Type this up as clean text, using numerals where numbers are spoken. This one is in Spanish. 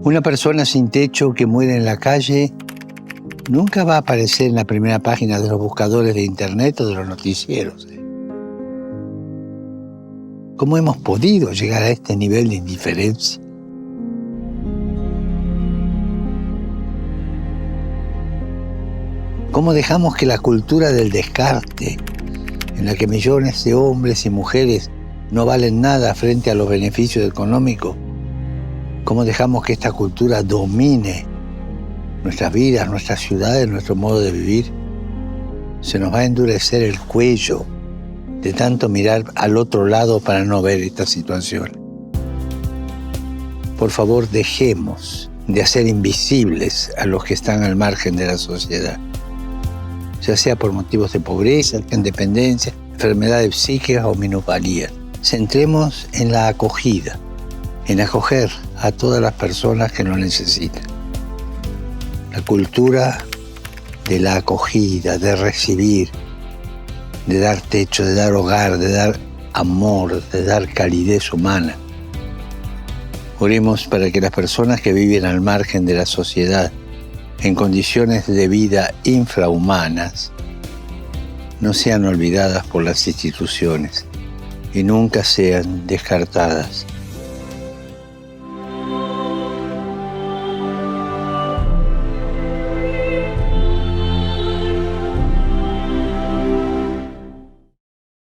Una persona sin techo que muere en la calle nunca va a aparecer en la primera página de los buscadores de internet o de los noticieros. ¿Cómo hemos podido llegar a este nivel de indiferencia? ¿Cómo dejamos que la cultura del descarte, en la que millones de hombres y mujeres no valen nada frente a los beneficios económicos, cómo dejamos que esta cultura domine nuestras vidas, nuestras ciudades, nuestro modo de vivir? Se nos va a endurecer el cuello de tanto mirar al otro lado para no ver esta situación. Por favor, dejemos de hacer invisibles a los que están al margen de la sociedad, ya sea por motivos de pobreza, independencia, enfermedades psíquicas o minusvalías. Centremos en la acogida, en acoger a todas las personas que lo necesitan. La cultura de la acogida, de recibir, de dar techo, de dar hogar, de dar amor, de dar calidez humana. Oremos para que las personas que viven al margen de la sociedad, en condiciones de vida infrahumanas, no sean olvidadas por las instituciones y nunca sean descartadas